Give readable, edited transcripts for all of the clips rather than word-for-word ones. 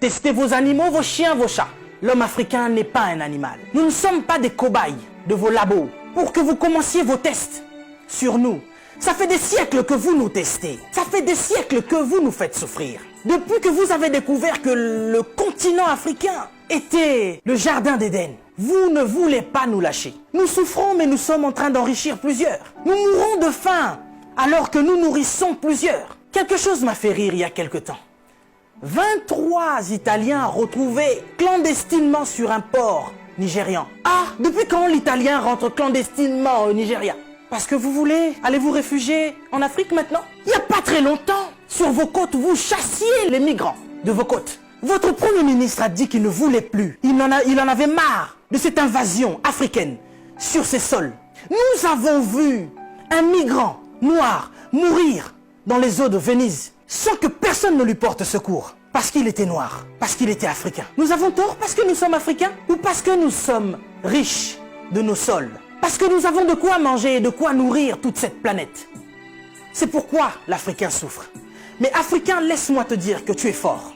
Testez vos animaux, vos chiens, vos chats. L'homme africain n'est pas un animal. Nous ne sommes pas des cobayes de vos labos pour que vous commenciez vos tests sur nous. Ça fait des siècles que vous nous testez. Ça fait des siècles que vous nous faites souffrir. Depuis que vous avez découvert que le continent africain était le jardin d'Éden, vous ne voulez pas nous lâcher. Nous souffrons, mais nous sommes en train d'enrichir plusieurs. Nous mourrons de faim alors que nous nourrissons plusieurs. Quelque chose m'a fait rire il y a quelque temps. 23 Italiens retrouvés clandestinement sur un port nigérian. Ah, depuis quand l'Italien rentre clandestinement au Nigeria? Parce que vous voulez aller vous réfugier en Afrique maintenant? Il n'y a pas très longtemps, sur vos côtes, vous chassiez les migrants de vos côtes. Votre Premier ministre a dit qu'il ne voulait plus. Il en avait marre de cette invasion africaine sur ses sols. Nous avons vu un migrant noir mourir dans les eaux de Venise sans que personne ne lui porte secours. Parce qu'il était noir, parce qu'il était africain. Nous avons tort parce que nous sommes africains ou parce que nous sommes riches de nos sols? Parce que nous avons de quoi manger et de quoi nourrir toute cette planète. C'est pourquoi l'Africain souffre. Mais Africain, laisse-moi te dire que tu es fort.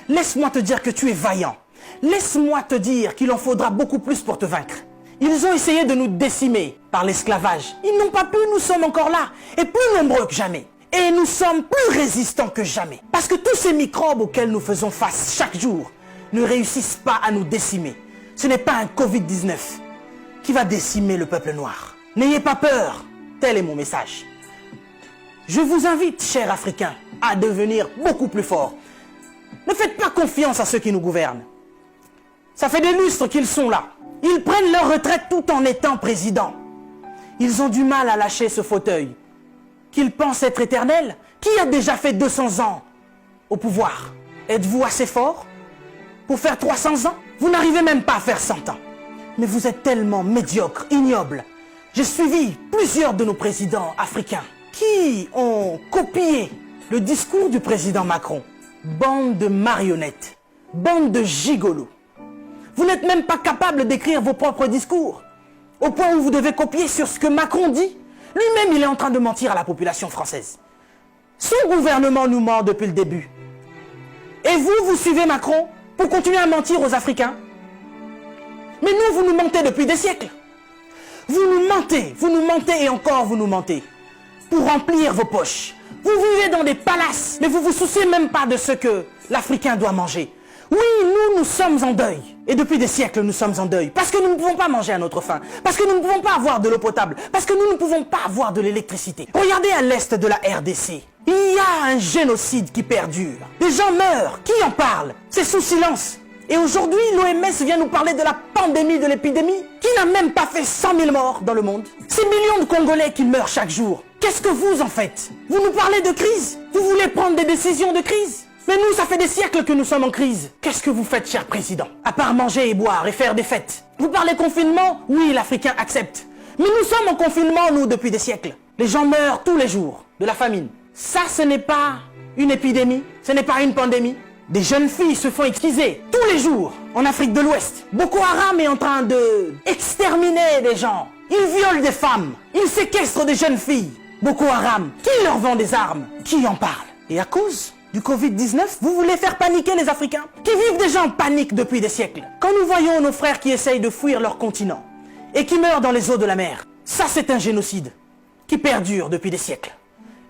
Laisse-moi te dire que tu es vaillant. Laisse-moi te dire qu'il en faudra beaucoup plus pour te vaincre. Ils ont essayé de nous décimer par l'esclavage. Ils n'ont pas pu, nous sommes encore là. Et plus nombreux que jamais. Et nous sommes plus résistants que jamais. Parce que tous ces microbes auxquels nous faisons face chaque jour ne réussissent pas à nous décimer. Ce n'est pas un Covid-19 qui va décimer le peuple noir. N'ayez pas peur, tel est mon message. Je vous invite, chers Africains, à devenir beaucoup plus forts. Ne faites pas confiance à ceux qui nous gouvernent. Ça fait des lustres qu'ils sont là. Ils prennent leur retraite tout en étant présidents. Ils ont du mal à lâcher ce fauteuil qu'ils pensent être éternel. Qui a déjà fait 200 ans au pouvoir? Êtes-vous assez fort pour faire 300 ans? Vous n'arrivez même pas à faire 100 ans. Mais vous êtes tellement médiocre, ignoble. J'ai suivi plusieurs de nos présidents africains qui ont copié le discours du président Macron. Bande de marionnettes, bande de gigolos. Vous n'êtes même pas capable d'écrire vos propres discours, au point où vous devez copier sur ce que Macron dit. Lui-même, il est en train de mentir à la population française. Son gouvernement nous ment depuis le début. Et vous, vous suivez Macron pour continuer à mentir aux Africains? Mais nous, vous nous mentez depuis des siècles. Vous nous mentez et encore vous nous mentez. Pour remplir vos poches. Vous vivez dans des palaces, mais vous vous souciez même pas de ce que l'Africain doit manger. Oui, nous sommes en deuil. Et depuis des siècles, nous sommes en deuil. Parce que nous ne pouvons pas manger à notre faim. Parce que nous ne pouvons pas avoir de l'eau potable. Parce que nous ne pouvons pas avoir de l'électricité. Regardez à l'est de la RDC. Il y a un génocide qui perdure. Des gens meurent. Qui en parle? C'est sous silence. Et aujourd'hui, l'OMS vient nous parler de la pandémie, de l'épidémie, qui n'a même pas fait 100 000 morts dans le monde. Ces millions de Congolais qui meurent chaque jour. Qu'est-ce que vous en faites? Vous nous parlez de crise? Vous voulez prendre des décisions de crise? Mais nous, ça fait des siècles que nous sommes en crise. Qu'est-ce que vous faites, cher président? À part manger et boire et faire des fêtes. Vous parlez confinement? Oui, l'Africain accepte. Mais nous sommes en confinement, nous, depuis des siècles. Les gens meurent tous les jours de la famine. Ça, ce n'est pas une épidémie. Ce n'est pas une pandémie. Des jeunes filles se font exquiser tous les jours en Afrique de l'Ouest. Boko Haram est en train de exterminer des gens. Ils violent des femmes. Ils séquestrent des jeunes filles. Boko Haram, qui leur vend des armes? Qui en parle? Et à cause du Covid-19, vous voulez faire paniquer les Africains qui vivent déjà en panique depuis des siècles. Quand nous voyons nos frères qui essayent de fuir leur continent et qui meurent dans les eaux de la mer, ça c'est un génocide qui perdure depuis des siècles.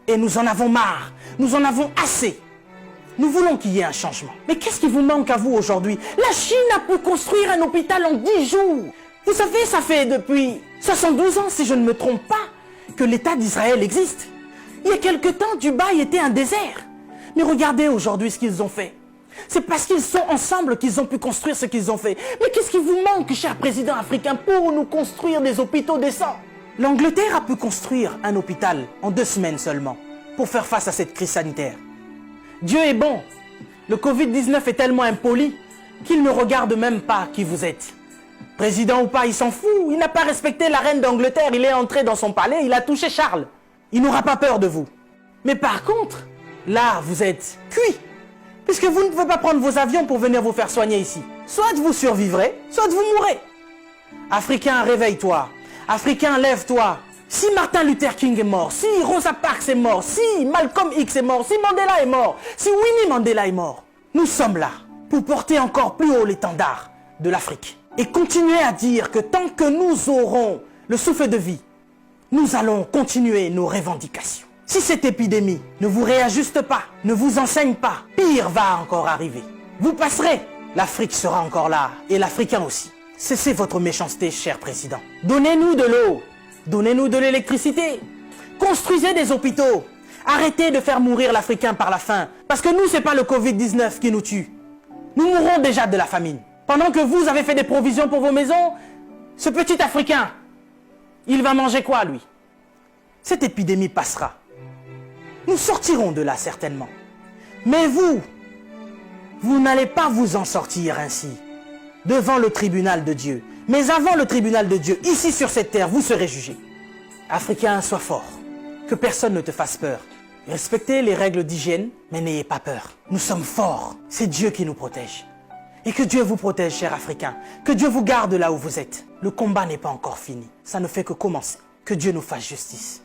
Et nous en avons marre, nous en avons assez. Nous voulons qu'il y ait un changement. Mais qu'est-ce qui vous manque à vous aujourd'hui? La Chine a pu construire un hôpital en 10 jours. Vous savez, ça fait depuis 72 ans, si je ne me trompe pas, que l'État d'Israël existe. Il y a quelque temps, Dubaï était un désert. Mais regardez aujourd'hui ce qu'ils ont fait. C'est parce qu'ils sont ensemble qu'ils ont pu construire ce qu'ils ont fait. Mais qu'est-ce qui vous manque, cher président africain, pour nous construire des hôpitaux décents? L'Angleterre a pu construire un hôpital en 2 semaines seulement pour faire face à cette crise sanitaire. Dieu est bon. Le Covid-19 est tellement impoli qu'il ne regarde même pas qui vous êtes. Président ou pas, il s'en fout. Il n'a pas respecté la reine d'Angleterre. Il est entré dans son palais, il a touché Charles. Il n'aura pas peur de vous. Mais par contre, là, vous êtes cuit. Puisque vous ne pouvez pas prendre vos avions pour venir vous faire soigner ici. Soit vous survivrez, soit vous mourrez. Africain, réveille-toi. Africain, lève-toi. Si Martin Luther King est mort, si Rosa Parks est mort, si Malcolm X est mort, si Mandela est mort, si Winnie Mandela est mort, nous sommes là pour porter encore plus haut l'étendard de l'Afrique. Et continuer à dire que tant que nous aurons le souffle de vie, nous allons continuer nos revendications. Si cette épidémie ne vous réajuste pas, ne vous enseigne pas, pire va encore arriver. Vous passerez, l'Afrique sera encore là, et l'Africain aussi. Cessez votre méchanceté, cher président. Donnez-nous de l'eau, donnez-nous de l'électricité, construisez des hôpitaux, arrêtez de faire mourir l'Africain par la faim, parce que nous, ce n'est pas le Covid-19 qui nous tue. Nous mourrons déjà de la famine. Pendant que vous avez fait des provisions pour vos maisons, ce petit Africain, il va manger quoi, lui? Cette épidémie passera. Nous sortirons de là, certainement. Mais vous n'allez pas vous en sortir ainsi, devant le tribunal de Dieu. Mais avant le tribunal de Dieu, ici sur cette terre, vous serez jugés. Africain, sois fort. Que personne ne te fasse peur. Respectez les règles d'hygiène, mais n'ayez pas peur. Nous sommes forts. C'est Dieu qui nous protège. Et que Dieu vous protège, cher Africain. Que Dieu vous garde là où vous êtes. Le combat n'est pas encore fini. Ça ne fait que commencer. Que Dieu nous fasse justice.